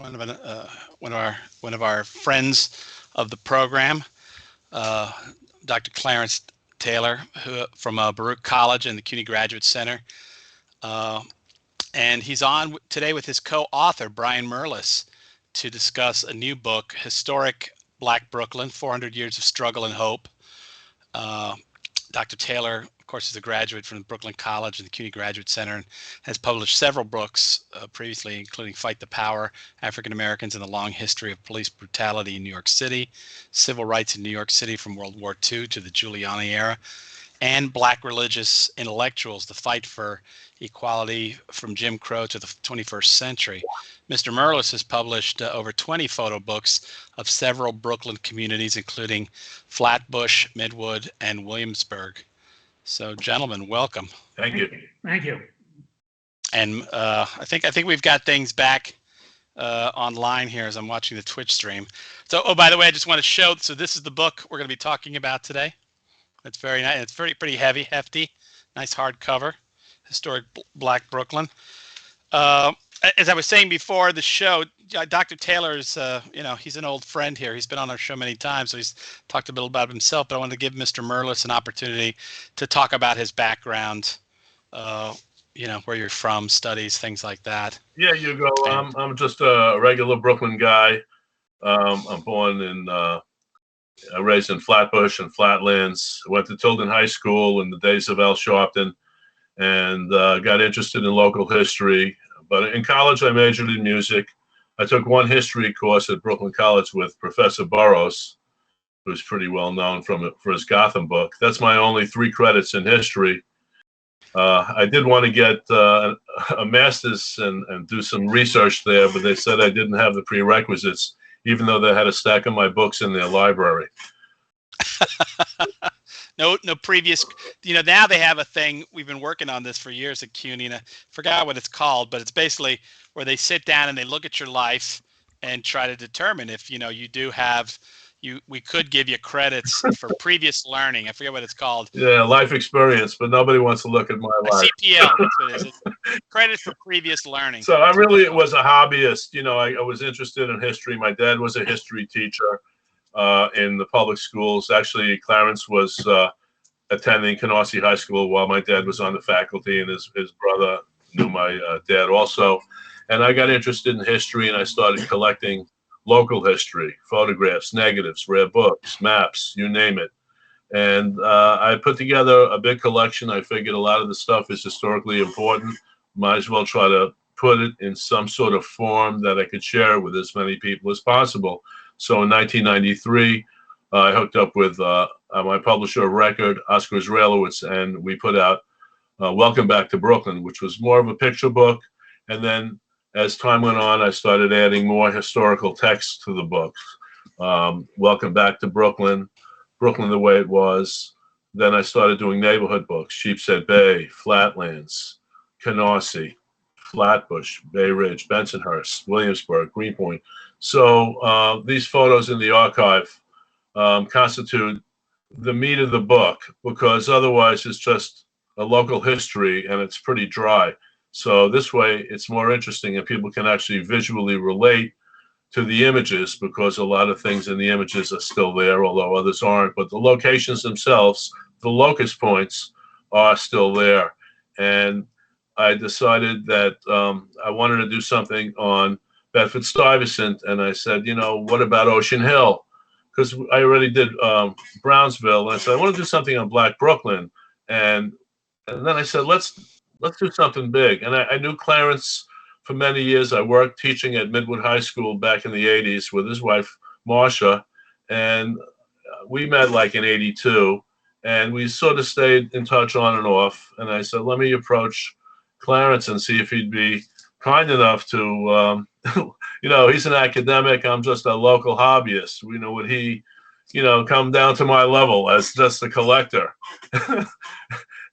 one of one of our friends of the program, uh, Dr. Clarence Taylor, who from Baruch College and the CUNY Graduate Center, uh, and he's on today with his co-author Brian Merlis to discuss a new book, Historic Black Brooklyn: 400 Years of Struggle and Hope. Uh, Dr. Taylor, of course, is a graduate from Brooklyn College and the CUNY Graduate Center, and has published several books previously, including Fight the Power, African Americans and the Long History of Police Brutality in New York City, Civil Rights in New York City from World War II to the Giuliani era, and Black Religious Intellectuals, the Fight for Equality from Jim Crow to the 21st Century. Mr. Merlis has published over 20 photo books of several Brooklyn communities, including Flatbush, Midwood, and Williamsburg. So, gentlemen, welcome. Thank you. Thank you. And I think we've got things back online here as I'm watching the Twitch stream. So, oh, by the way, I just want to show. So, this is the book we're going to be talking about today. It's very nice. It's pretty heavy, hefty, nice hardcover. Historic Black Brooklyn. As I was saying before the show, Dr. Taylor's, he's an old friend here. He's been on our show many times, so he's talked a little about himself. But I wanted to give Mr. Merlis an opportunity to talk about his background, where you're from, studies, things like that. Yeah, Hugo. I'm just a regular Brooklyn guy. I'm born in, raised in Flatbush and Flatlands. Went to Tilden High School in the days of Al Sharpton, and got interested in local history. But in college, I majored in music. I took one history course at Brooklyn College with Professor Burroughs, who's pretty well known for his Gotham book. That's my only 3 credits in history. I did want to get a master's and do some research there, but they said I didn't have the prerequisites, even though they had a stack of my books in their library. No previous, now they have a thing. We've been working on this for years at CUNY, and I forgot what it's called, but it's basically where they sit down and they look at your life and try to determine if, you do have, we could give you credits for previous learning. I forget what it's called. Yeah, life experience, but nobody wants to look at my life. CPL, that's what it is. It's credits for previous learning. So I really was a hobbyist. I was interested in history. My dad was a history teacher in the public schools. Actually, Clarence was attending Canarsie High School while my dad was on the faculty, and his brother knew my dad also. And I got interested in history, and I started collecting local history, photographs, negatives, rare books, maps, you name it. And I put together a big collection. I figured a lot of the stuff is historically important. Might as well try to put it in some sort of form that I could share with as many people as possible. So in 1993, I hooked up with my publisher of record, Oscar Israelowitz, and we put out Welcome Back to Brooklyn, which was more of a picture book. And then as time went on, I started adding more historical text to the books. Welcome Back to Brooklyn, Brooklyn the Way It Was. Then I started doing neighborhood books, Sheepshead Bay, Flatlands, Canarsie, Flatbush, Bay Ridge, Bensonhurst, Williamsburg, Greenpoint. So these photos in the archive constitute the meat of the book, because otherwise it's just a local history and it's pretty dry. So this way it's more interesting and people can actually visually relate to the images, because a lot of things in the images are still there, although others aren't. But the locations themselves, the locus points, are still there. And I decided that I wanted to do something on Bedford-Stuyvesant, and I said, what about Ocean Hill? Because I already did Brownsville, and I said I want to do something on Black Brooklyn, and then I said let's do something big. And I knew Clarence for many years. I worked teaching at Midwood High School back in the '80s with his wife Marcia, and we met like in '82, and we sort of stayed in touch on and off. And I said, let me approach Clarence and see if he'd be kind enough to, he's an academic. I'm just a local hobbyist. Would he, come down to my level as just a collector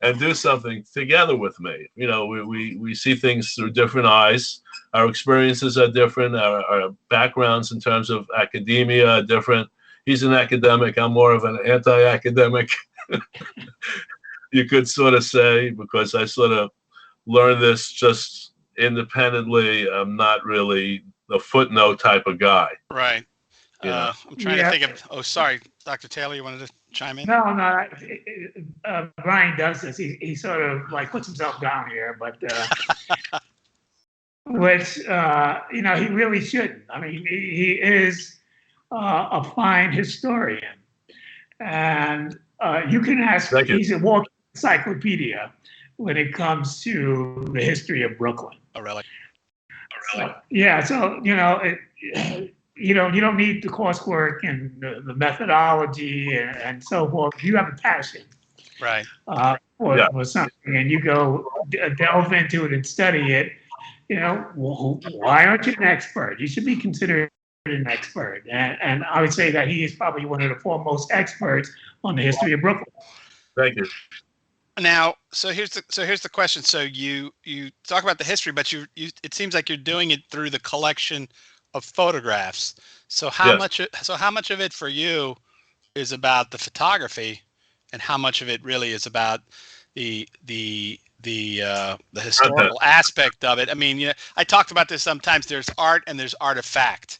and do something together with me? We see things through different eyes. Our experiences are different. Our backgrounds in terms of academia are different. He's an academic. I'm more of an anti-academic, you could sort of say, because I sort of learned this just independently. I'm not really the footnote type of guy. Right. You know. I'm trying to think of. Oh, sorry, Dr. Taylor, you wanted to chime in? No. Brian does this. He sort of like puts himself down here, but which he really shouldn't. I mean, he is a fine historian, and you can ask. Thank you. He's a walking encyclopedia when it comes to the history of Brooklyn. Oh, really? So, yeah. So you don't need the coursework and the methodology and so forth. You have a passion, Right. for something, and you go delve into it and study it. Why aren't you an expert? You should be considered an expert. And I would say that he is probably one of the foremost experts on the history of Brooklyn. Thank you. Now, so here's the question. So you talk about the history, but you it seems like you're doing it through the collection of photographs. So how much of it for you is about the photography, and how much of it really is about the historical aspect of it? I mean, I talked about this sometimes. There's art and there's artifact,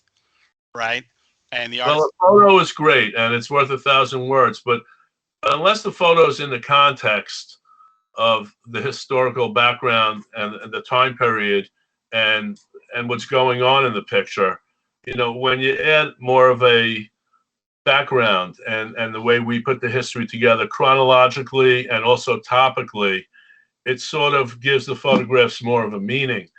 right? And the Well, a photo is great and it's worth 1,000 words, but unless the photo is in the context of the historical background and the time period and what's going on in the picture, when you add more of a background and the way we put the history together chronologically and also topically, it sort of gives the photographs more of a meaning.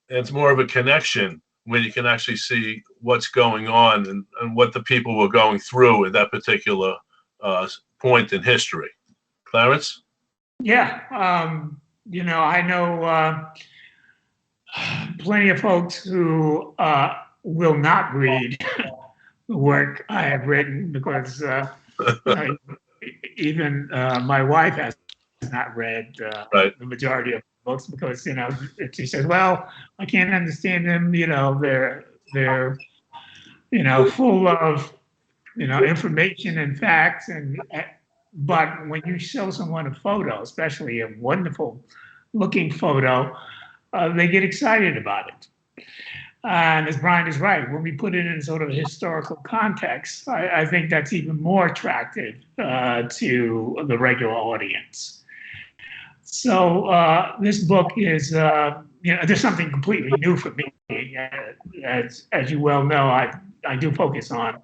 And it's more of a connection when you can actually see what's going on and what the people were going through at that particular point in history. Clarence? Yeah. I know plenty of folks who will not read the work I have written because even my wife has not read Right. the majority of books because she says, "Well, I can't understand them. They're full of information and facts but when you show someone a photo, especially a wonderful looking photo, they get excited about it." And as Brian is right, when we put it in sort of a historical context, I think that's even more attractive to the regular audience. So this book is, there's something completely new for me. As you well know, I do focus on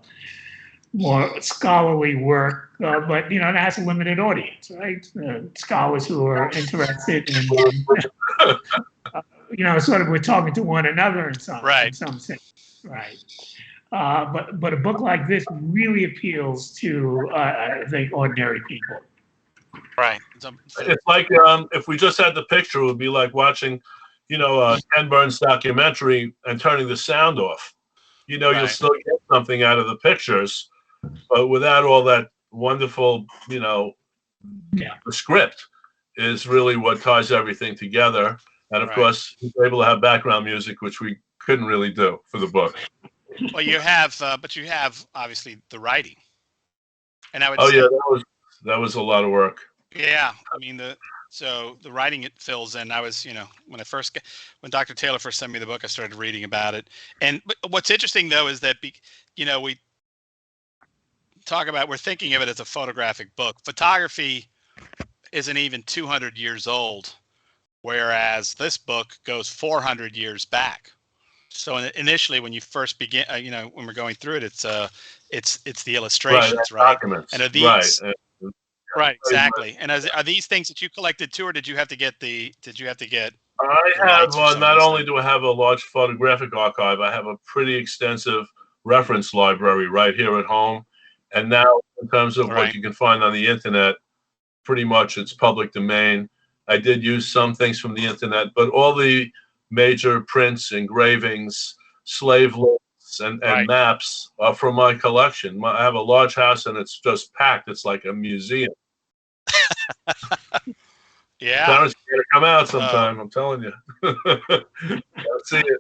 more scholarly work, but it has a limited audience, right? Scholars who are interested in, sort of we're talking to one another in some sense, right? But a book like this really appeals to, I think, ordinary people. Right. It's like if we just had the picture, it would be like watching, Ken Burns' documentary and turning the sound off. You'll still get something out of the pictures, but without all that wonderful, the script is really what ties everything together. And of course, we're able to have background music, which we couldn't really do for the book. Well, you have, but you have obviously the writing. And I would say, that was a lot of work. Yeah, I mean the writing it fills in. I was, when Dr. Taylor first sent me the book, I started reading about it. And but what's interesting though is that we're thinking of it as a photographic book. Photography isn't even 200 years old, whereas this book goes 400 years back. So initially, when you first begin, when we're going through it, it's the illustrations, right? Documents. And are these right? Exactly. And are these things that you collected too, or did you have to get? I have not only do I have a large photographic archive, I have a pretty extensive reference library right here at home. And now, in terms of what you can find on the internet, pretty much it's public domain. I did use some things from the internet, but all the major prints, engravings, slave lists, and maps are from my collection. I have a large house, and it's just packed. It's like a museum. Yeah. Clarence, you gotta come out sometime. I'm telling you. I'll see it.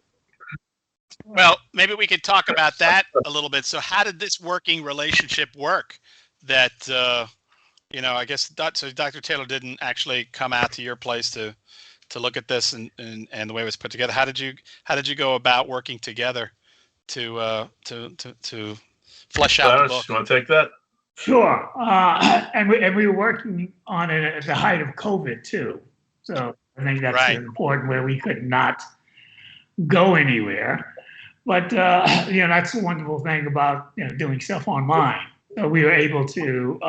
Well, maybe we could talk about that a little bit. So how did this working relationship work? That, I guess so Dr. Taylor didn't actually come out to your place to look at this and the way it was put together. How did you go about working together to flesh out the Clarence, book. you want to take that? Sure. And we were working on it at the height of COVID too. So I think that's Right. important, where we could not go anywhere. But that's the wonderful thing about doing stuff online. So we were able to,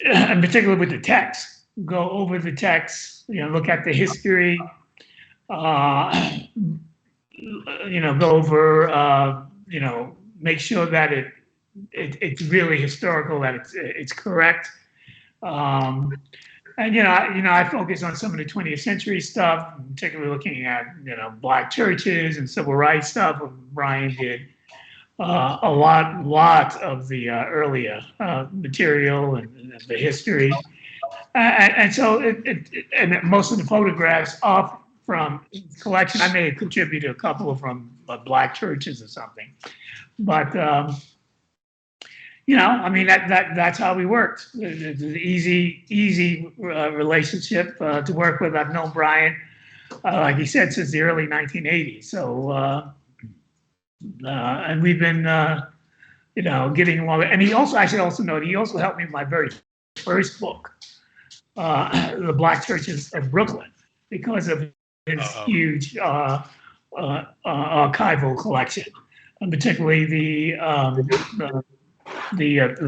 in particular with the text, go over the text, look at the history, go over, make sure that it's really historical, that it's correct. And I focus on some of the 20th century stuff, particularly looking at black churches and civil rights stuff. Brian did a lot of the earlier material and the history, and so and most of the photographs are from his collection. I may have contributed a couple from black churches or something, but that's how we worked. It's an easy relationship to work with. I've known Brian, like he said, since the early 1980s. So, and we've been, getting along. And he also, I should also note, he also helped me with my very first book, The Black Churches of Brooklyn, because of his huge archival collection, and particularly the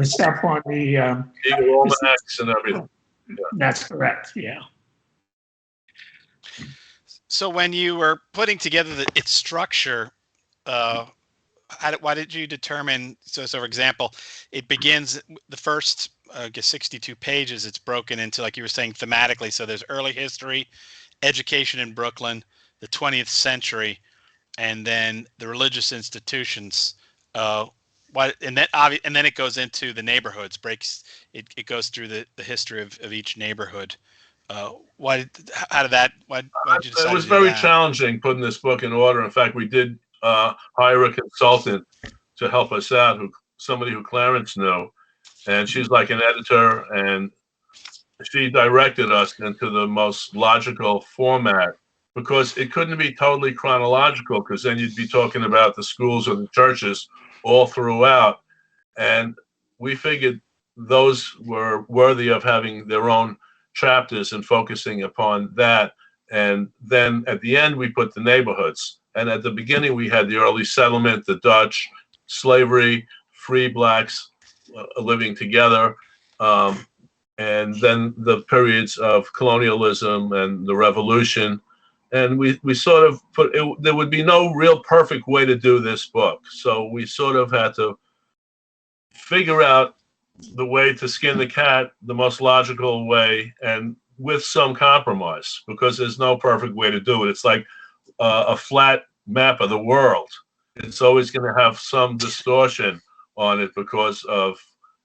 stuff on the almanacs and everything. Yeah. That's correct. Yeah. So when you were putting together its structure, why did you determine? So, for example, it begins the first, I guess, 62 pages. It's broken into, like you were saying, thematically. So there's early history, education in Brooklyn, the 20th century, and then the religious institutions. And then it goes into the neighborhoods. It goes through the history of each neighborhood. Why did you decide? It was very challenging putting this book in order. In fact, we did hire a consultant to help us out, somebody who Clarence knew, and she's like an editor, and she directed us into the most logical format, because it couldn't be totally chronological, because then you'd be talking about the schools or the churches all throughout, and we figured those were worthy of having their own chapters and focusing upon that. And then at the end we put the neighborhoods, and at the beginning we had the early settlement, the Dutch, slavery, free blacks living together, and then the periods of colonialism and the revolution. And we sort of there would be no real perfect way to do this book. So we sort of had to figure out the way to skin the cat the most logical way, and with some compromise, because there's no perfect way to do it. It's like a flat map of the world. It's always going to have some distortion on it, because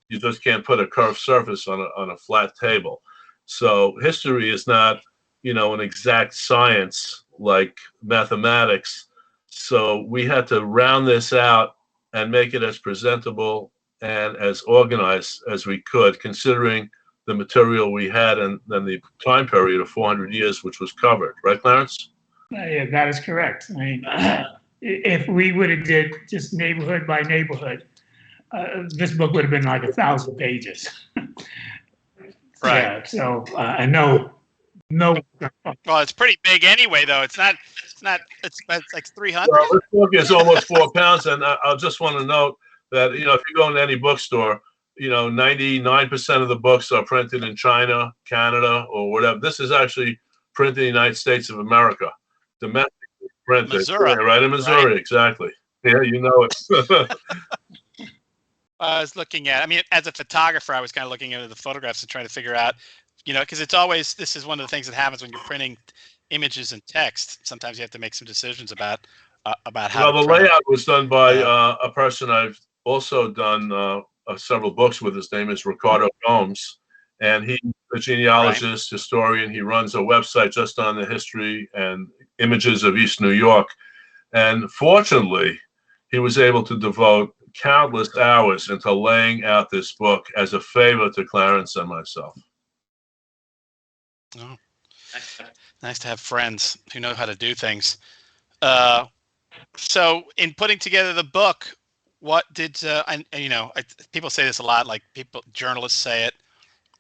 you just can't put a curved surface on a flat table. So history is not an exact science like mathematics. So we had to round this out and make it as presentable and as organized as we could, considering the material we had and then the time period of 400 years, which was covered. Right, Clarence? Yeah, that is correct. I mean, if we would have did just neighborhood by neighborhood, this book would have been like 1,000 pages. Right. Yeah, so I know. No. Well, it's pretty big anyway, though. It's like 300. Well, this book is almost 4 pounds, and I just want to note that, if you go into any bookstore, 99% of the books are printed in China, Canada, or whatever. This is actually printed in the United States of America, domestically printed. Missouri. Yeah, right in Missouri, right. Exactly. Yeah, you know it. I was looking at, as a photographer, I was kind of looking into the photographs and trying to figure out, because it's always, this is one of the things that happens when you're printing images and text. Sometimes you have to make some decisions about how. Well, the layout was done by a person I've also done several books with. His name is Ricardo Gomes, and he's a genealogist, historian. He runs a website just on the history and images of East New York. And fortunately, he was able to devote countless hours into laying out this book as a favor to Clarence and myself. Oh, nice to have friends who know how to do things. So in putting together the book, what did people say this a lot, like journalists say it,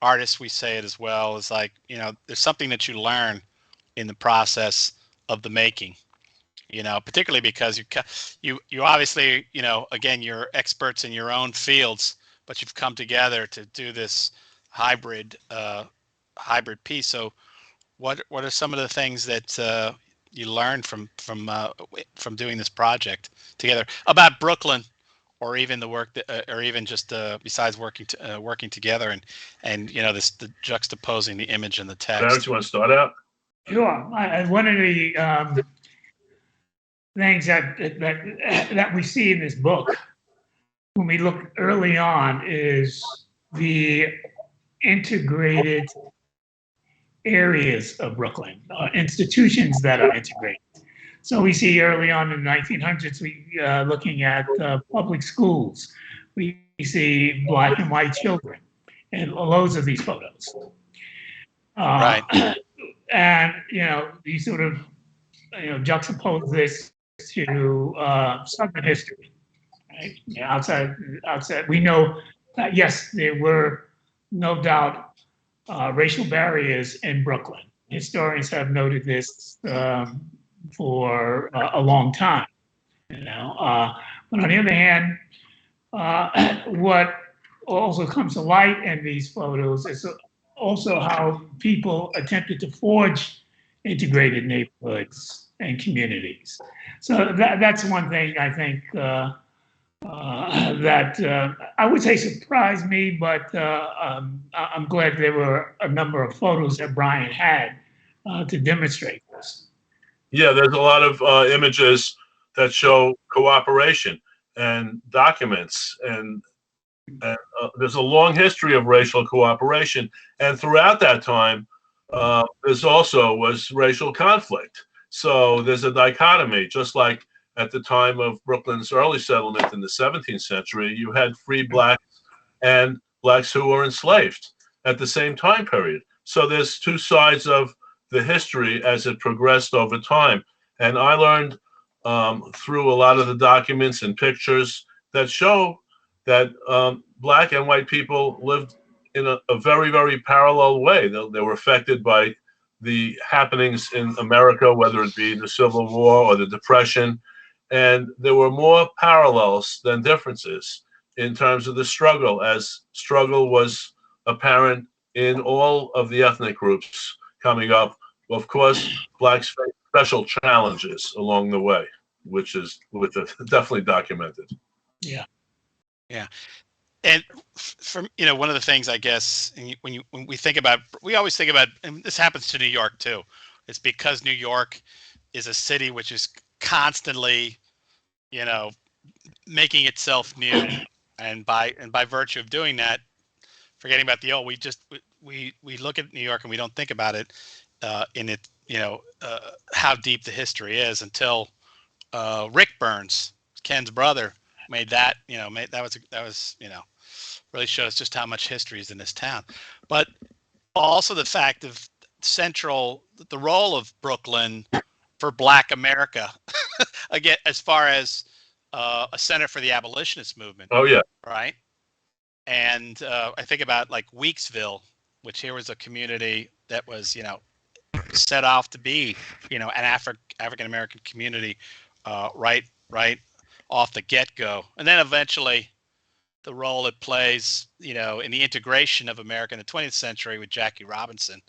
artists, we say it as well, is like, there's something that you learn in the process of the making, particularly because you obviously, again, you're experts in your own fields, but you've come together to do this hybrid hybrid piece. So what are some of the things that you learned from doing this project together about Brooklyn, or even the work that, or even just besides working together, and this, the juxtaposing the image and the Clarence, text. you want to start out? Sure. One of the things that we see in this book when we look early on is the integrated areas of Brooklyn, institutions that are integrated. So we see early on in the 1900s, looking at public schools. We see black and white children, and loads of these photos. Right. And you sort of juxtapose this to Southern history. Right? Outside, we know that yes, there were no doubt racial barriers in Brooklyn. Historians have noted this for a long time. But on the other hand, what also comes to light in these photos is also how people attempted to forge integrated neighborhoods and communities. So that's one thing I think that I would say surprised me, but I'm glad there were a number of photos that Brian had to demonstrate this. Yeah, there's a lot of images that show cooperation and documents, and there's a long history of racial cooperation. And throughout that time, there's also was racial conflict. So there's a dichotomy, just like at the time of Brooklyn's early settlement in the 17th century, you had free blacks and blacks who were enslaved at the same time period. So there's two sides of the history as it progressed over time. And I learned through a lot of the documents and pictures that show that black and white people lived in a very, very parallel way. They were affected by the happenings in America, whether it be the Civil War or the Depression. And there were more parallels than differences in terms of the struggle, as struggle was apparent in all of the ethnic groups coming up. Of course, blacks faced special challenges along the way, which is definitely documented. Yeah. Yeah. And from one of the things, I guess, when we think about, we always think about, and this happens to New York too. It's because New York is a city which is constantly, making itself new, and by virtue of doing that, forgetting about the old, we look at New York and we don't think about it in it, how deep the history is until Rick Burns, Ken's brother, made that, that was really shows just how much history is in this town. But also the fact of the role of Brooklyn for Black America, again, as far as a center for the abolitionist movement. Oh, yeah. Right. And I think about like Weeksville, which here was a community that was, set off to be, an African American community, right off the get-go. And then eventually the role it plays, in the integration of America in the 20th century with Jackie Robinson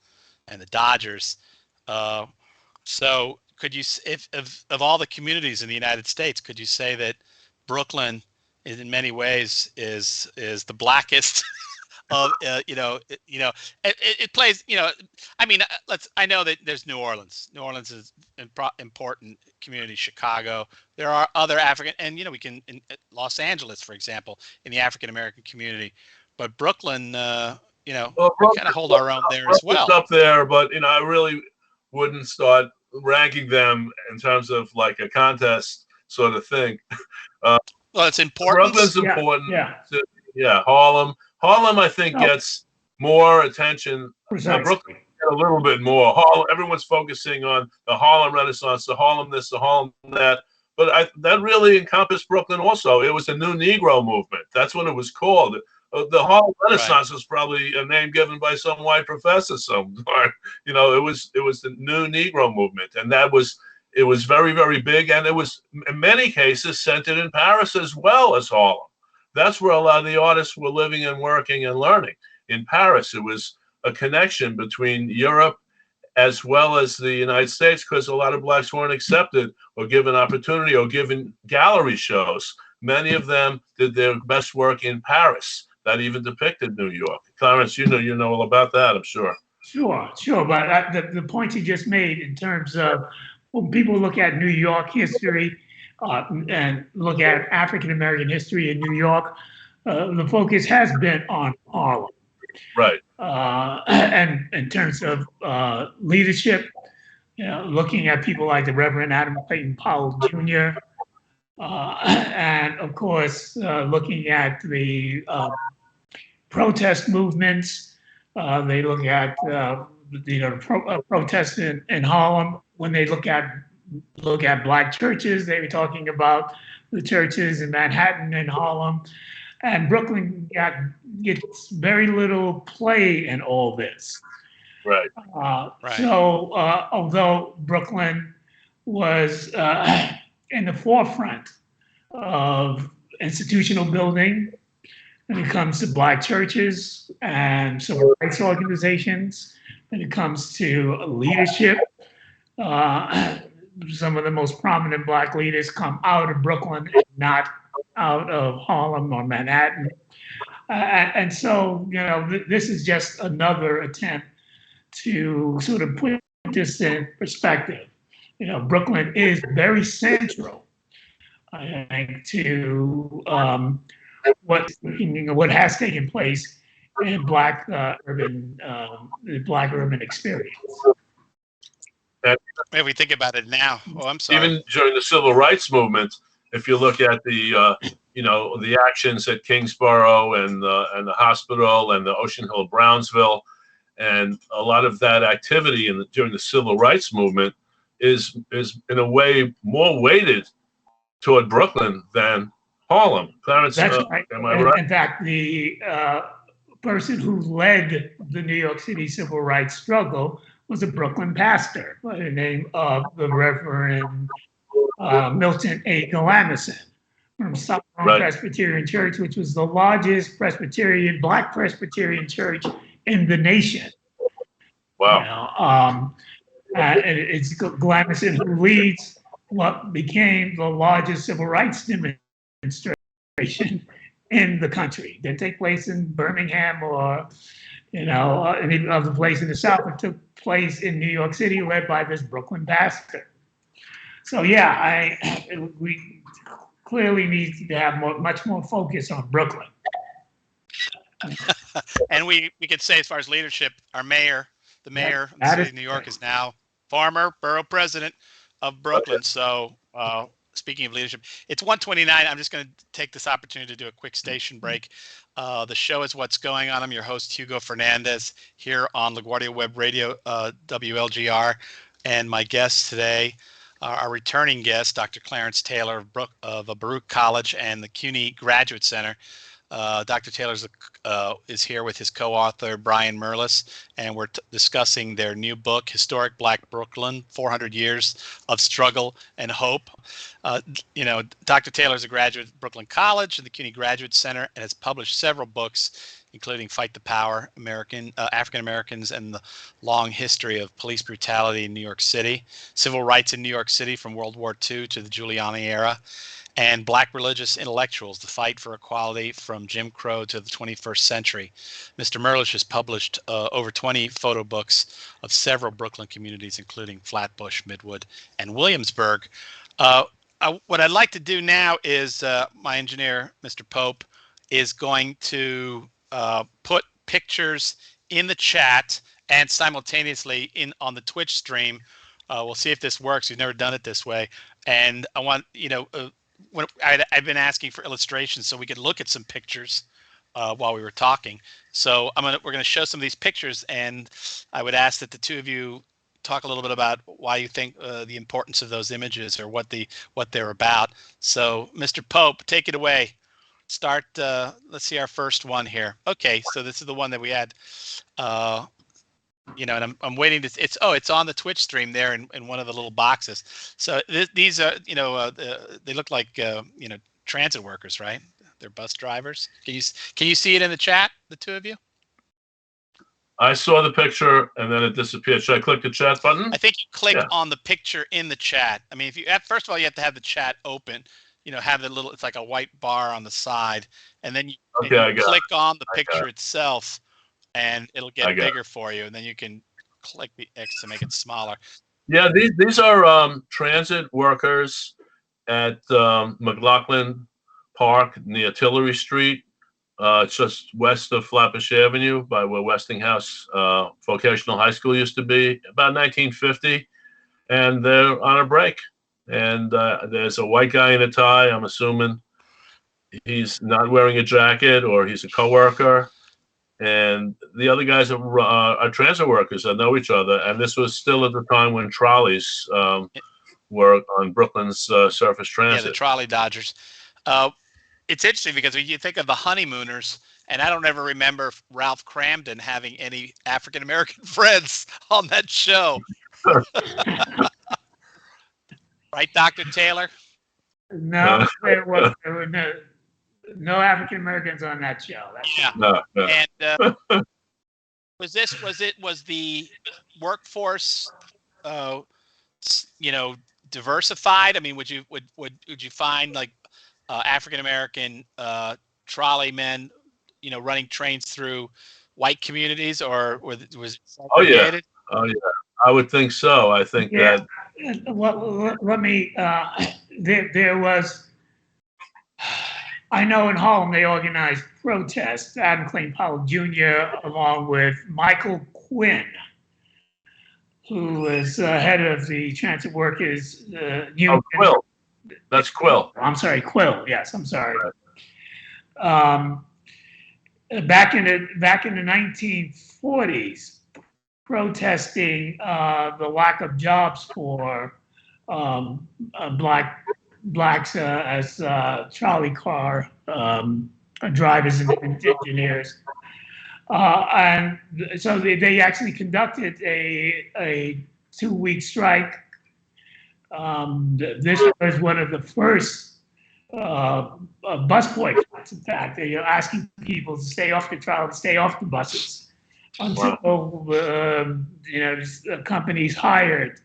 and the Dodgers. So could you, if of all the communities in the United States, could you say that Brooklyn in many ways is the blackest of, it plays, I mean, I know that there's New Orleans. New Orleans is an important community, Chicago. There are other African, and, we can, in Los Angeles, for example, in the African-American community, but Brooklyn, well, we kind of hold our own there as well. Up there, but, I really wouldn't start ranking them in terms of like a contest sort of thing. Well, it's important. Brooklyn's important. Yeah. Harlem, I think, gets more attention. Brooklyn a little bit more. Everyone's focusing on the Harlem Renaissance, the Harlem this, the Harlem that. but that really encompassed Brooklyn also. It was the New Negro movement. That's what it was called. The Harlem Renaissance was probably a name given by some white professor somewhere. It was the New Negro movement, and it was very, very big, and it was in many cases centered in Paris as well as Harlem. That's where a lot of the artists were living and working and learning. In Paris, it was a connection between Europe as well as the United States, because a lot of blacks weren't accepted or given opportunity or given gallery shows. Many of them did their best work in Paris. That even depicted New York. Clarence, you know all about that, I'm sure. Sure. But the point you just made in terms of when people look at New York history and look at African American history in New York, the focus has been on Harlem. Right. And in terms of leadership, looking at people like the Reverend Adam Clayton Powell Jr., and of course, looking at the protest movements, they look at protests in Harlem. When they look at black churches, they were talking about the churches in Manhattan and Harlem. And Brooklyn gets very little play in all this. Right. So although Brooklyn was in the forefront of institutional building when it comes to black churches and civil rights organizations, when it comes to leadership, some of the most prominent black leaders come out of Brooklyn and not out of Harlem or Manhattan. And so, this is just another attempt to sort of put this in perspective. Brooklyn is very central, I think, to what has taken place in black urban experience. If we think about it now, I'm sorry. Even during the civil rights movement, if you look at the actions at Kingsborough and the hospital and the Ocean Hill Brownsville, and a lot of that activity during the civil rights movement is in a way more weighted toward Brooklyn than Harlem. Clarence, That's right. Am I right? In fact, the person who led the New York City civil rights struggle was a Brooklyn pastor by the name of the Reverend Milton A. Galamison from Southern Presbyterian Church, which was the largest black Presbyterian church in the nation. Wow. And it's Galamison who leads what became the largest civil rights demonstration in the country. Didn't take place in Birmingham or any other place in the South. It took place in New York City, led by this Brooklyn pastor. So we clearly need to have much more focus on Brooklyn. And we could say, as far as leadership, the mayor of the city of New York is now former borough president of Brooklyn. So speaking of leadership, it's 1:29. I'm just going to take this opportunity to do a quick station break. The show is What's Going On. I'm your host, Hugo Fernandez, here on LaGuardia Web Radio, WLGR. And my guest today, our returning guest, Dr. Clarence Taylor of Baruch College and the CUNY Graduate Center. Dr. Taylor is here with his co-author, Brian Merlis, and we're discussing their new book, Historic Black Brooklyn, 400 Years of Struggle and Hope. Dr. Taylor is a graduate of Brooklyn College and the CUNY Graduate Center and has published several books, including Fight the Power, African Americans and the Long History of Police Brutality in New York City, Civil Rights in New York City from World War II to the Giuliani era, and Black Religious Intellectuals, the Fight for Equality from Jim Crow to the 21st Century. Mr. Merlich has published over 20 photo books of several Brooklyn communities, including Flatbush, Midwood, and Williamsburg. What I'd like to do now is my engineer, Mr. Pope, is going to put pictures in the chat and simultaneously on the Twitch stream. We'll see if this works. We've never done it this way. And I want, I've been asking for illustrations so we could look at some pictures while we were talking. So we're going to show some of these pictures, and I would ask that the two of you talk a little bit about why you think the importance of those images or what they're about. So, Mr. Pope, take it away. Start. Let's see our first one here. Okay, so this is the one that we had. You know, and I'm waiting to. It's on the Twitch stream there in one of the little boxes. So these are, you know, they look like you know, transit workers, right? They're bus drivers. Can you see it in the chat, the two of you? I saw the picture and then it disappeared. Should I click the chat button? I think you click on the picture in the chat. I mean, if you first of all, you have to have the chat open. You know, have the little, it's like a white bar on the side, and then you, click on the picture itself, and it'll get bigger for you, and then you can click the X to make it smaller. Yeah, these are transit workers at McLaughlin Park near Tillery Street. It's just west of Flatbush Avenue by where Westinghouse Vocational High School used to be, about 1950. And they're on a break. And there's a white guy in a tie. I'm assuming he's not wearing a jacket or he's a coworker. And the other guys are transit workers that know each other. And this was still at the time when trolleys were on Brooklyn's surface transit. Yeah, the trolley dodgers. It's interesting because when you think of the honeymooners, and I don't ever remember Ralph Cramden having any African-American friends on that show. Right, Dr. Taylor? No, there were no African Americans on that show. No. And was the workforce, you know, diversified? I mean, would you find like African American trolley men, you know, running trains through white communities, or was it segregated? Oh yeah, I would think so. I think that. Well, let me. There was. I know in Harlem they organized protests. Adam Clayton Powell Jr. along with Michael Quinn, who was head of the Transit Workers Union. Oh, Quill. That's Quill. I'm sorry, Quill. Yes, I'm sorry. Back in the 1940s, protesting the lack of jobs for blacks as trolley car drivers and engineers, and so they actually conducted a 2-week strike. This was one of the first bus boycotts. In fact, they are asking people to stay off the trolley, stay off the buses until you know, companies hired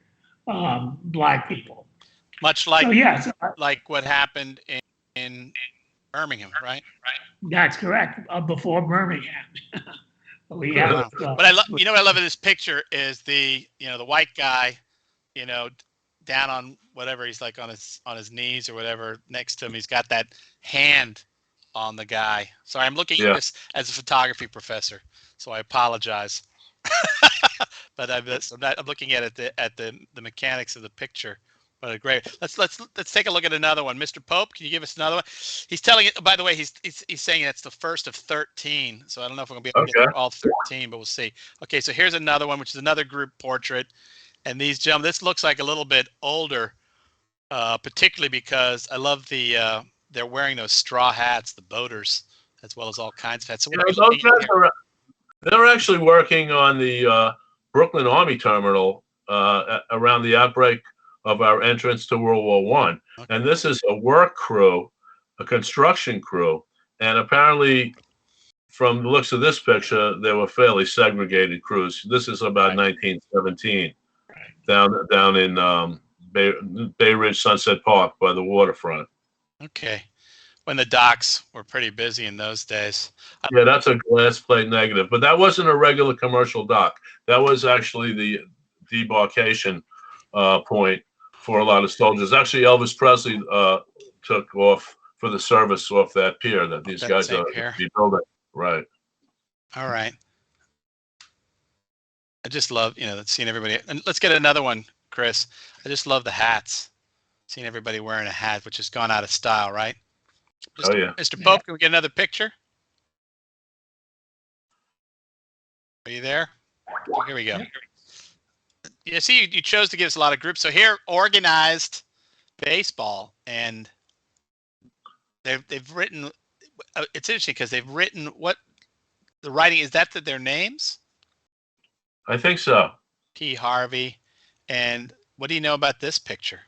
black people. Much like like what happened in Birmingham, right? That's correct. Before Birmingham. We have, but you know what I love of this picture is the white guy, you know, down on whatever, he's like on his knees or whatever next to him. He's got that hand on the guy. Sorry, I'm looking at this as a photography professor, so I apologize. But I'm looking at it at the mechanics of the picture. What a great. Let's take a look at another one. Mr. Pope, can you give us another one? He's telling it. By the way, he's saying that's the first of 13. So I don't know if we're gonna be able to get through all 13, but we'll see. Okay, so here's another one, which is another group portrait. And these gentlemen, this looks like a little bit older, particularly because I love the they're wearing those straw hats, the boaters, as well as all kinds of hats. So they're actually working on the Brooklyn Army Terminal around the outbreak of our entrance to World War I. Okay. And this is a work crew, a construction crew. And apparently, from the looks of this picture, they were fairly segregated crews. This is about 1917, down in Bay Ridge Sunset Park by the waterfront. Okay. When the docks were pretty busy in those days. Yeah, that's a glass plate negative. But that wasn't a regular commercial dock. That was actually the debarkation point for a lot of soldiers. Actually, Elvis Presley took off for the service off that pier that these guys are rebuilding. Right. All right. I just love, you know, seeing everybody. And let's get another one, Chris. I just love the hats. Seeing everybody wearing a hat, which has gone out of style, right? Mr. Pope, can we get another picture? Are you there? Oh, here we go. you see, you chose to give us a lot of groups. So here, organized baseball, and they've written. It's interesting because they've written what the writing is. That their names? I think so. P. Harvey, and what do you know about this picture?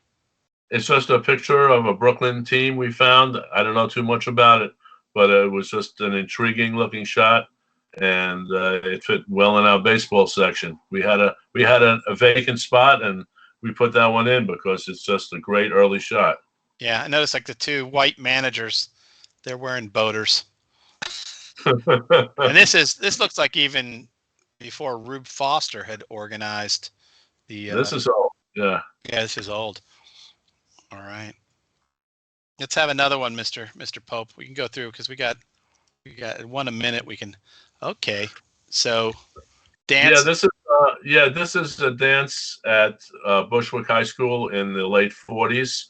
It's just a picture of a Brooklyn team we found. I don't know too much about it, but it was just an intriguing looking shot, and it fit well in our baseball section. We had a vacant spot, and we put that one in because it's just a great early shot. Yeah, I noticed like the two white managers, they're wearing boaters. And this looks like even before Rube Foster had organized the. This is old. Yeah. Yeah, this is old. All right. Let's have another one, Mr. Pope. We can go through because we got one a minute. We can. Okay. So, dance. Yeah, this is a dance at Bushwick High School in the late 40s.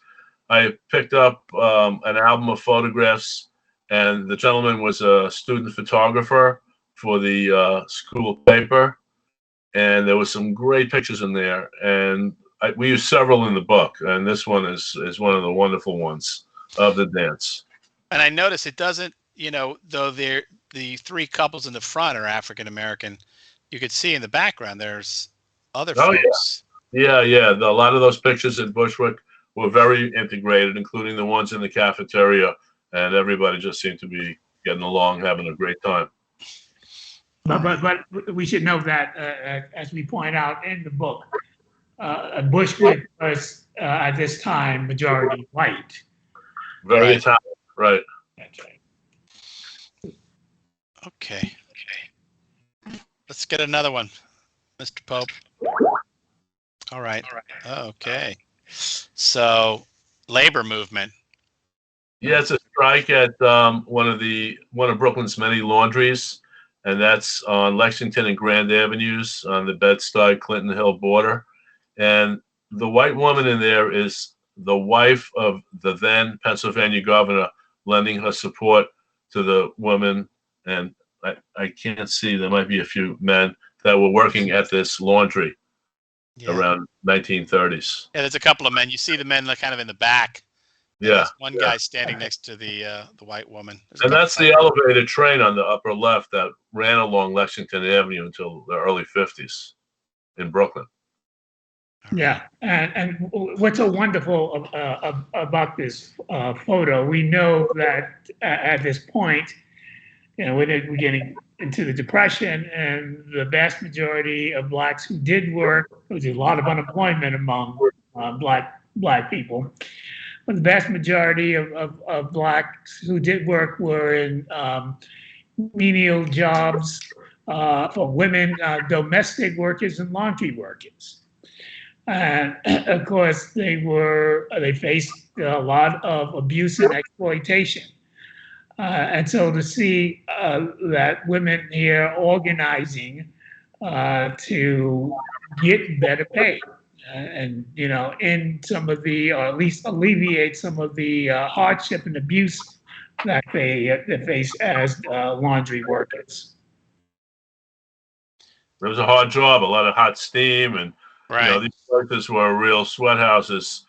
I picked up an album of photographs, and the gentleman was a student photographer for the school paper, and there was some great pictures in there, and we used several in the book, and this one is one of the wonderful ones of the dance. And I noticed it doesn't, though the three couples in the front are African American, you could see in the background there's other folks. Yeah. A lot of those pictures at Bushwick were very integrated, including the ones in the cafeteria, and everybody just seemed to be getting along, having a great time. But we should note that, as we point out in the book, Bushwick was at this time majority white. Very Italian, right? That's right. Okay. Let's get another one, Mr. Pope. All right. Okay. So, labor movement. Yeah, it's a strike at one of Brooklyn's many laundries, and that's on Lexington and Grand Avenues on the Bed-Stuy Clinton Hill border. And the white woman in there is the wife of the then Pennsylvania governor, lending her support to the woman. And I can't see, there might be a few men that were working at this laundry around 1930s. Yeah, there's a couple of men. You see the men kind of in the back. Yeah. One guy standing next to the white woman. And that's the elevated train on the upper left that ran along Lexington Avenue until the early 50s in Brooklyn. Yeah, and what's so wonderful about this photo, we know that at this point, we're getting into the Depression, and the vast majority of blacks who did work, there was a lot of unemployment among black people, but the vast majority of blacks who did work were in menial jobs for women, domestic workers, and laundry workers. And of course, they faced a lot of abuse and exploitation. And so to see that women here organizing to get better pay and, in some of the, or at least alleviate some of the hardship and abuse that they face as laundry workers. It was a hard job, a lot of hot steam, and these workers were real sweat houses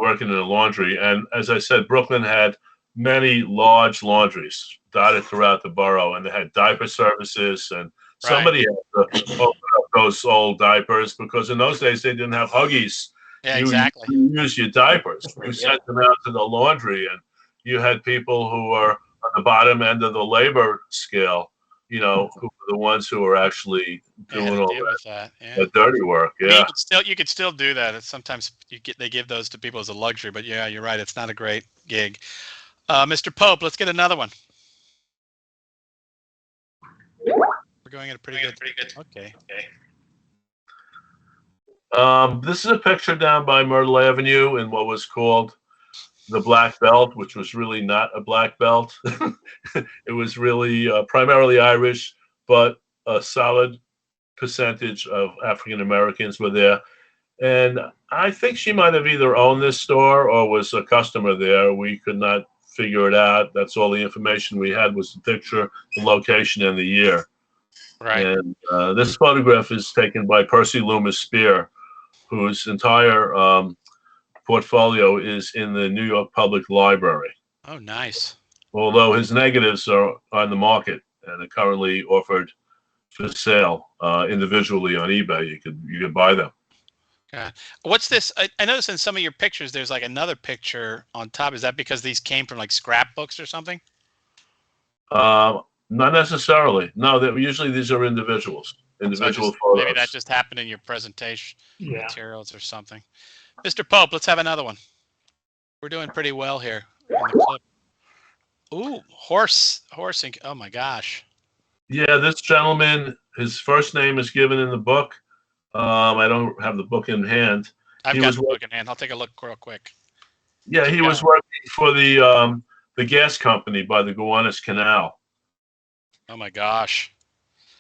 working in the laundry. And as I said, Brooklyn had many large laundries dotted throughout the borough, and they had diaper services, and somebody had to open up those old diapers because in those days they didn't have Huggies. Yeah, exactly. You use your diapers. You sent them out to the laundry, and you had people who were on the bottom end of the labor scale, who were the ones who were actually doing all that dirty work. Yeah, you could still do that. It's sometimes they give those to people as a luxury, but yeah, you're right. It's not a great gig. Mr. Pope, let's get another one. We're going at a pretty good. Okay. This is a picture down by Myrtle Avenue in what was called the Black Belt, which was really not a black belt. It was really primarily Irish, but a solid percentage of African Americans were there. And I think she might have either owned this store or was a customer there. We could not figure it out. That's all the information we had was the picture, the location, and the year. Right. And this photograph is taken by Percy Loomis Spear, whose entire portfolio is in the New York Public Library. Oh, nice. Although his negatives are on the market and are currently offered for sale individually on eBay. You could buy them. Okay. What's this? I noticed in some of your pictures, there's like another picture on top. Is that because these came from like scrapbooks or something? Not necessarily. No, usually these are individuals, individual photos. Maybe that just happened in your presentation Yeah. materials or something. Mr. Pope, let's have another one. We're doing pretty well here in the clip. Ooh, horsing. Oh my gosh. Yeah, this gentleman, his first name is given in the book. I don't have the book in hand. I've got the book in hand. I'll take a look real quick. Yeah, he was working for the gas company by the Gowanus Canal. Oh my gosh.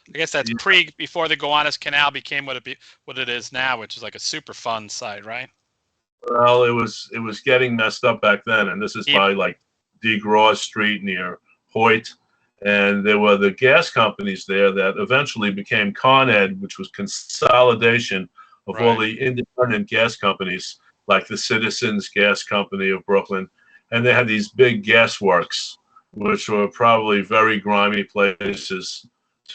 I guess that's before the Gowanus Canal became what it is now, which is like a super fun site, right? Well, it was getting messed up back then, and this is by like De Gros Street near Hoyt. And there were the gas companies there that eventually became Con Ed, which was consolidation of all the independent gas companies, like the Citizens Gas Company of Brooklyn. And they had these big gas works, which were probably very grimy places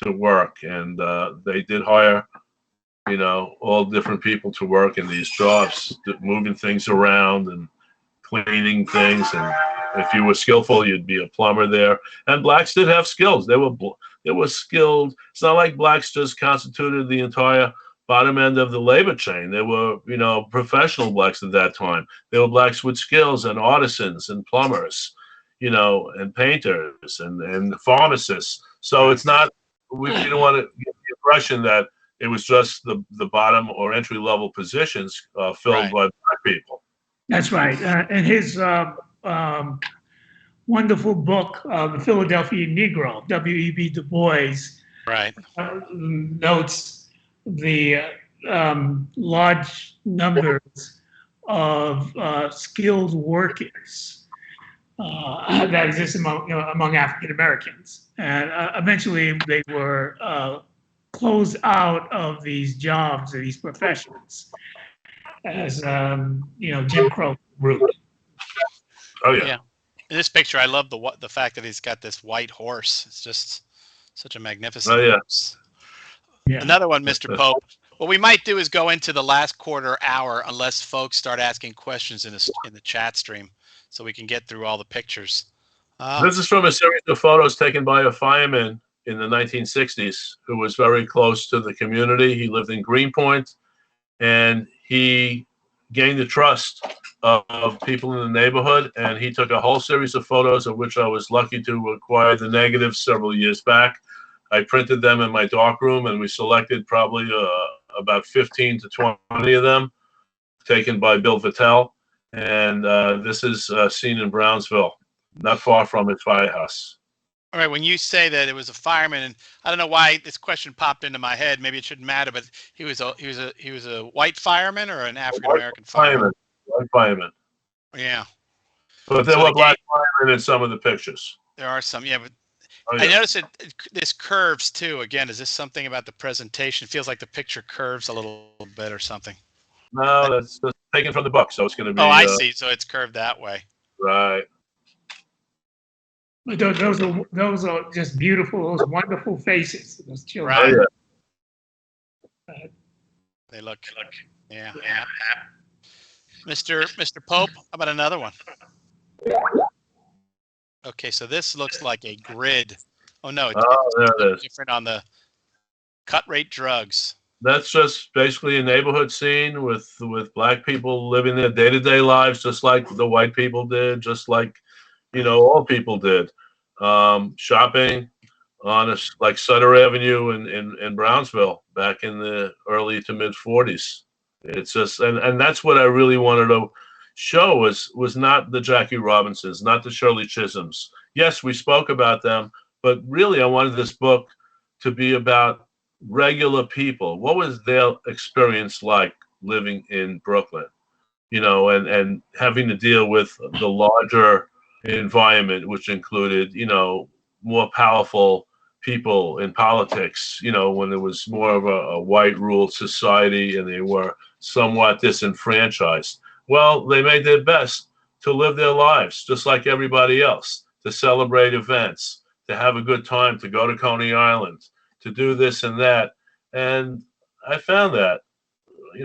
to work. And they did hire, all different people to work in these jobs, moving things around and cleaning things. And if you were skillful, you'd be a plumber there. And blacks did have skills. They were skilled. It's not like blacks just constituted the entire bottom end of the labor chain. They were, professional blacks at that time. They were blacks with skills and artisans and plumbers, and painters and pharmacists. So it's not, we don't want to get the impression that it was just the bottom or entry level positions filled by black people. That's right. And his wonderful book, The Philadelphia Negro, W.E.B. Du Bois, notes the large numbers of skilled workers that exist among African Americans. And eventually they were closed out of these jobs, these professions, as Jim Crow route. Oh yeah. In this picture, I love the fact that he's got this white horse. It's just such a magnificent horse. Yeah. Another one, Mr. Pope. What we might do is go into the last quarter hour, unless folks start asking questions in the chat stream, so we can get through all the pictures. This is from a series of photos taken by a fireman in the 1960s who was very close to the community. He lived in Greenpoint, and he gained the trust of people in the neighborhood, and he took a whole series of photos, of which I was lucky to acquire the negatives several years back. I printed them in my darkroom, and we selected probably about 15 to 20 of them, taken by Bill Vittel. And this is seen in Brownsville, not far from his firehouse. All right, when you say that it was a fireman, and I don't know why this question popped into my head. Maybe it shouldn't matter, but he was a white fireman or an African American fireman. White fireman. Yeah. But there were black firemen in some of the pictures. There are some, yeah. But I noticed this curves too. Again, is this something about the presentation? It feels like the picture curves a little bit or something. No, that's taken from the book, so it's going to be. Oh, I see. So it's curved that way. Right. Those are just beautiful, those wonderful faces. Those children. Right. Oh, yeah. They look. Yeah. Mr. Pope, how about another one? Okay, so this looks like a grid. Oh no, it's different on the cut rate drugs. That's just basically a neighborhood scene with black people living their day-to-day lives, just like the white people did, just like all people did. Shopping on like Sutter Avenue in Brownsville back in the early to mid 40s. It's just and that's what I really wanted to show was not the Jackie Robinsons, not the Shirley Chisholms. Yes, we spoke about them, but really I wanted this book to be about regular people. What was their experience like living in Brooklyn, and having to deal with the larger environment, which included, more powerful people in politics, when there was more of a white ruled society and they were somewhat disenfranchised. Well, they made their best to live their lives just like everybody else, to celebrate events, to have a good time, to go to Coney Island, to do this and that. And I found that,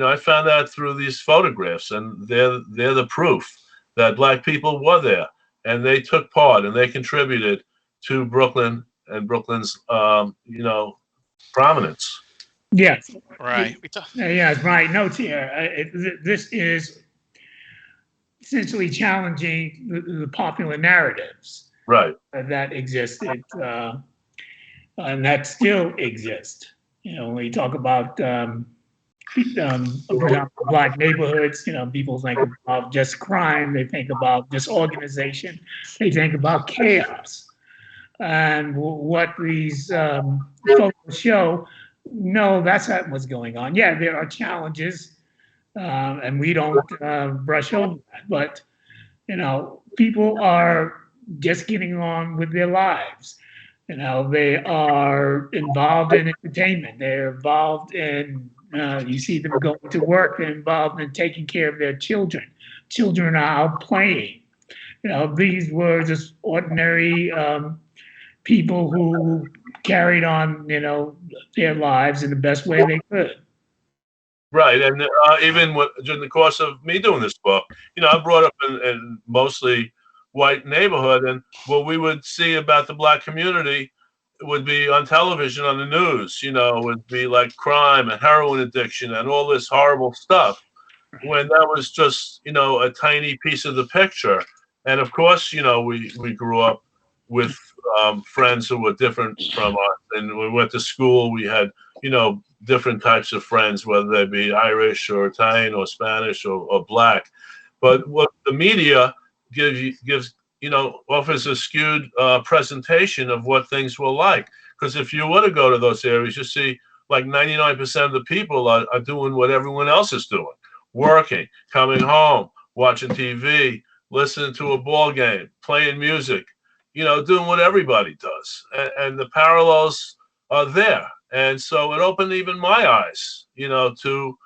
I found that through these photographs, and they're the proof that Black people were there, and they took part and they contributed to Brooklyn and Brooklyn's, prominence. Yes. Right. Yes, right. Notes here. This is essentially challenging the popular narratives Right. that existed and that still exist. When you talk about Black neighborhoods, people think about just crime, they think about disorganization, they think about chaos. And what these photos show, no, that's not what's going on. Yeah, there are challenges, and we don't brush over that. But people are just getting on with their lives. They are involved in entertainment. They're involved in. You see them going to work. They're involved in taking care of their children. Children are out playing. These were just ordinary people who carried on, their lives in the best way they could. Right, and even during the course of me doing this book, I brought up in mostly white neighborhood, and what we would see about the Black community would be on television, on the news. Would be like crime and heroin addiction and all this horrible stuff, when that was just a tiny piece of the picture. And of course, we grew up with friends who were different from us, and we went to school. We had different types of friends, whether they be Irish or Italian or Spanish or Black. But what the media gives offers a skewed presentation of what things were like. Because if you were to go to those areas, you see like 99% of the people are doing what everyone else is doing, working, coming home, watching TV, listening to a ball game, playing music, doing what everybody does. And the parallels are there. And so it opened even my eyes, to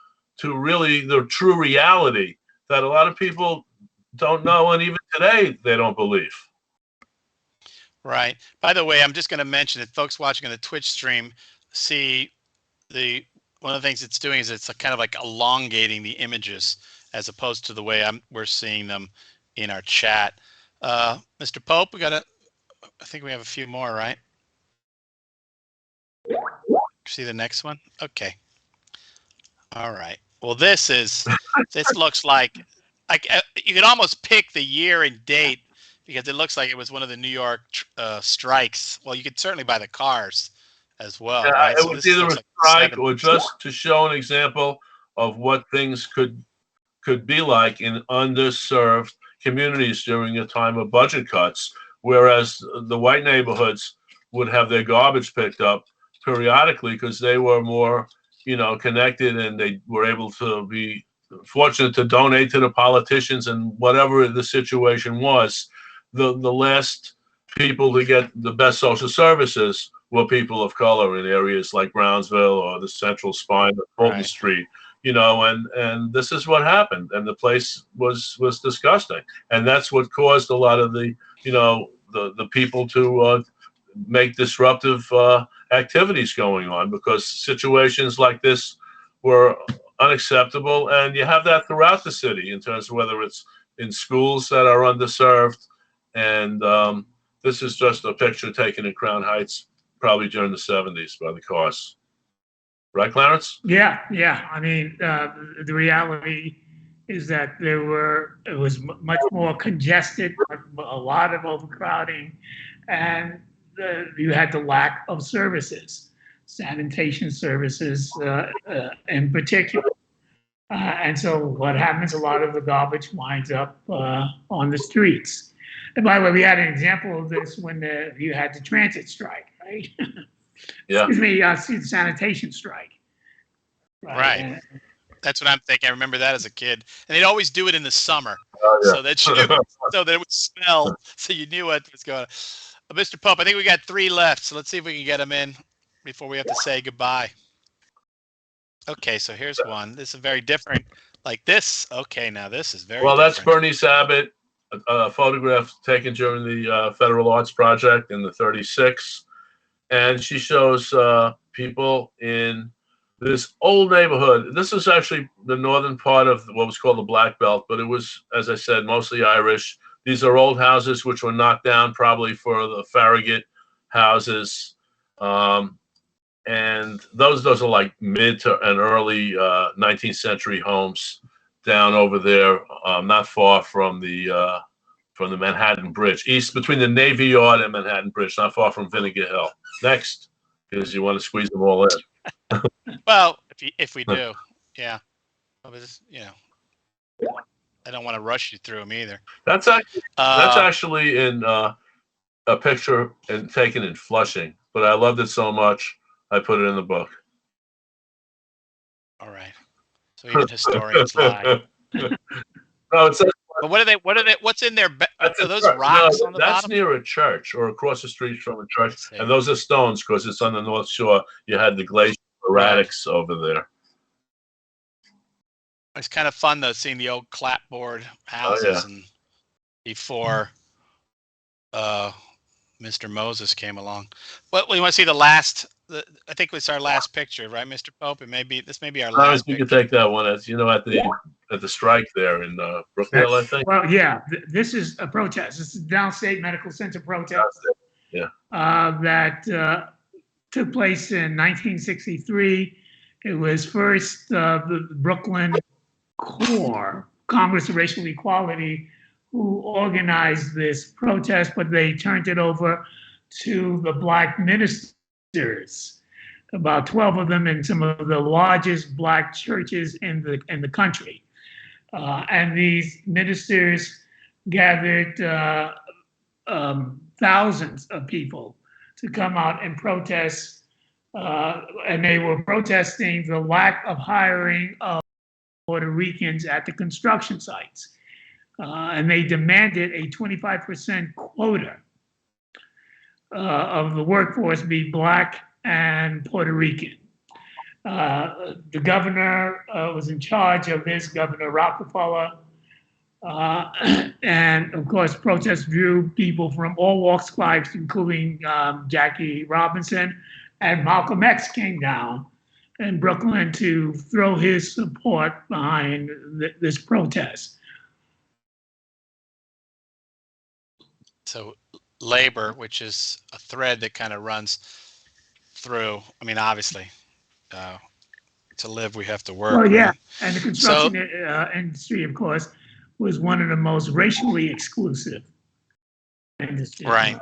really the true reality that a lot of people don't know, and even today they don't believe. Right. By the way, I'm just going to mention that folks watching on the Twitch stream see one of the things it's doing is it's kind of like elongating the images as opposed to the way we're seeing them in our chat. Mr. Pope, I think we have a few more, right? See the next one? Okay. All right. Well, this looks like you could almost pick the year and date because it looks like it was one of the New York strikes. Well, you could certainly buy the cars as well. Yeah, right? it was either a strike or just to show an example of what things could be like in underserved communities during a time of budget cuts, whereas the white neighborhoods would have their garbage picked up periodically because they were more, connected, and they were able to be fortunate to donate to the politicians, and whatever the situation was, the last people to get the best social services were people of color in areas like Brownsville or the Central Spine of Fulton Right. Street. And this is what happened, and the place was disgusting, and that's what caused a lot of the the people to make disruptive activities going on, because situations like this were unacceptable, and you have that throughout the city in terms of whether it's in schools that are underserved, and this is just a picture taken in Crown Heights probably during the 70s by the cars. Right, Clarence? Yeah. I mean, the reality is that it was much more congested, a lot of overcrowding, and you had the lack of services, sanitation services in particular. And so what happens, a lot of the garbage winds up on the streets. And by the way, we had an example of this when you had the transit strike, right? Yeah. Excuse me, the sanitation strike. Right. That's what I'm thinking. I remember that as a kid, and they'd always do it in the summer, Yeah. so that it would smell, so you knew what was going on. Mr. Pope, I think we got 3 left, so let's see if we can get them in before we have to say goodbye. Okay, so here's one. This is very different. Like this. Okay, now this is very Well, that's different. Bernice Abbott, a photograph taken during the Federal Arts Project in the 36. And she shows people in this old neighborhood. This is actually the northern part of what was called the Black Belt, but it was, as I said, mostly Irish. These are old houses which were knocked down probably for the Farragut houses. And those are like mid to and early 19th century homes down over there, not far from the Manhattan Bridge, east between the Navy Yard and Manhattan Bridge, not far from Vinegar Hill. Next, because you want to squeeze them all in. Well, if we do, yeah. I was, I don't want to rush you through them either. That's actually in a picture and taken in Flushing, but I loved it so much I put it in the book. All right. So even historians lie. No, it says. But what's in there? Are those rocks on the that's bottom? near a church or across the street from a church. And those are stones because it's on the North Shore. You had the glacial erratics over there. It's kind of fun though, seeing the old clapboard houses and before Mr. Moses came along. Well, we want to see the last. I think it's our last picture, right, Mr. Pope? This may be our last. You can take that one as at the strike there in Brookdale, I think. Well, yeah, this is a protest. This is Downstate Medical Center protest. Yeah. That took place in 1963. It was first the Brooklyn CORE, Congress of Racial Equality, who organized this protest, but they turned it over to the Black ministers, about 12 of them in some of the largest Black churches in the country. And these ministers gathered thousands of people to come out and protest, and they were protesting the lack of hiring of Puerto Ricans at the construction sites. And they demanded a 25% quota of the workforce be Black and Puerto Rican. The governor was in charge of this, Governor Rockefeller. And of course, protests drew people from all walks of life, including Jackie Robinson. And Malcolm X came down in Brooklyn to throw his support behind this protest. So labor, which is a thread that kind of runs through. I mean, obviously, to live, we have to work. Well, yeah, right? and the construction industry, of course, was one of the most racially exclusive industries. Right.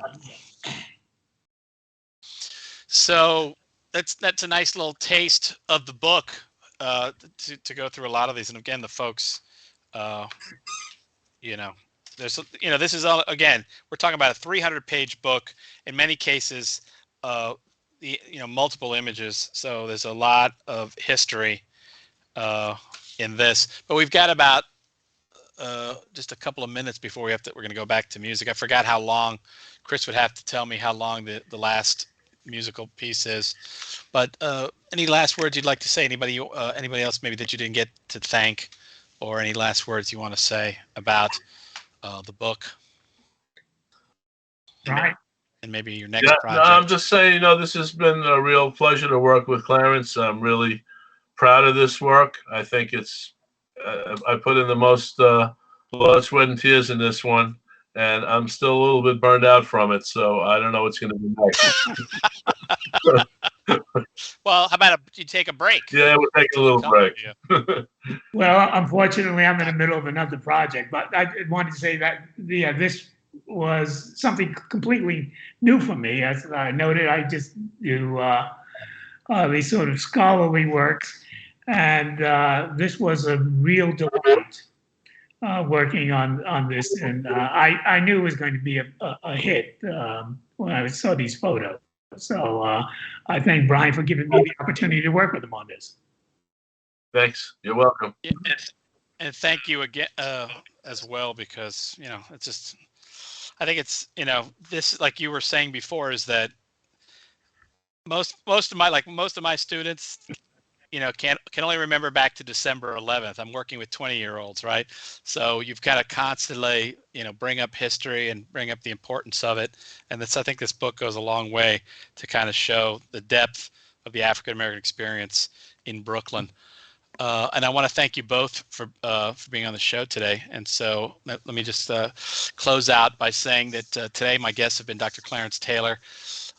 So that's a nice little taste of the book to go through a lot of these. And again, the folks, this is all, again, we're talking about a 300-page book. In many cases, multiple images. So there's a lot of history in this. But we've got about just a couple of minutes before we're going to go back to music. I forgot how long. Chris would have to tell me how long the last musical piece is. But any last words you'd like to say? Anybody else maybe that you didn't get to thank, or any last words you want to say about the book? Right. And maybe your next project. No, I'm just saying, this has been a real pleasure to work with Clarence. I'm really proud of this work. I think it's, I put in the most blood, sweat, and tears in this one, and I'm still a little bit burned out from it, so I don't know what's going to be next. Well, how about you take a break? Yeah, we'll take a little break. Well, unfortunately, I'm in the middle of another project, but I wanted to say that this was something completely new for me. As I noted, I just do these sort of scholarly works, and this was a real delight working on this. And I knew it was going to be a hit when I saw these photos. So I thank Brian for giving me the opportunity to work with him on this. Thanks. You're welcome. And thank you again as well, because it's just, I think it's this, like you were saying before, is that most of my students, can only remember back to December 11th. I'm working with 20-year-olds, right? So you've got to constantly, bring up history and bring up the importance of it. And I think this book goes a long way to kind of show the depth of the African American experience in Brooklyn. And I want to thank you both for being on the show today. And so let me just close out by saying that today my guests have been Dr. Clarence Taylor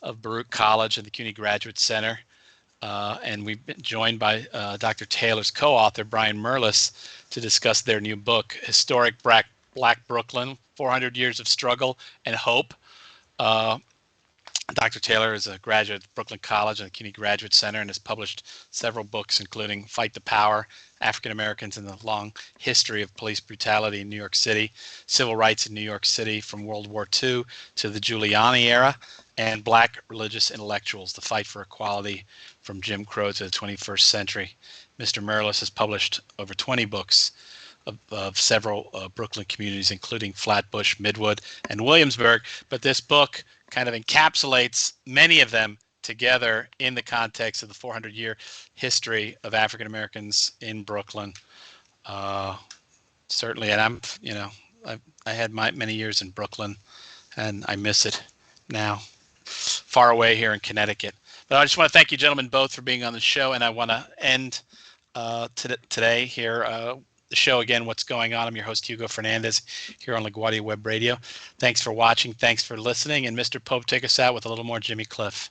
of Baruch College and the CUNY Graduate Center. And we've been joined by Dr. Taylor's co-author, Brian Merlis, to discuss their new book, Historic Black Brooklyn, 400 Years of Struggle and Hope. Dr. Taylor is a graduate of Brooklyn College and the CUNY Graduate Center and has published several books, including Fight the Power, African Americans and the Long History of Police Brutality in New York City, Civil Rights in New York City from World War II to the Giuliani era, and Black Religious Intellectuals, the Fight for Equality from Jim Crow to the 21st Century. Mr. Merlis has published over 20 books of several Brooklyn communities, including Flatbush, Midwood, and Williamsburg. But this book kind of encapsulates many of them together in the context of the 400-year history of African Americans in Brooklyn. Certainly, and I had many years in Brooklyn, and I miss it now, far away here in Connecticut. But I just want to thank you, gentlemen, both for being on the show, and I want to end today here. The show again, What's Going On. I'm your host, Hugo Fernandez, here on LaGuardia Web Radio. Thanks for watching. Thanks for listening. And Mr. Pope, take us out with a little more Jimmy Cliff.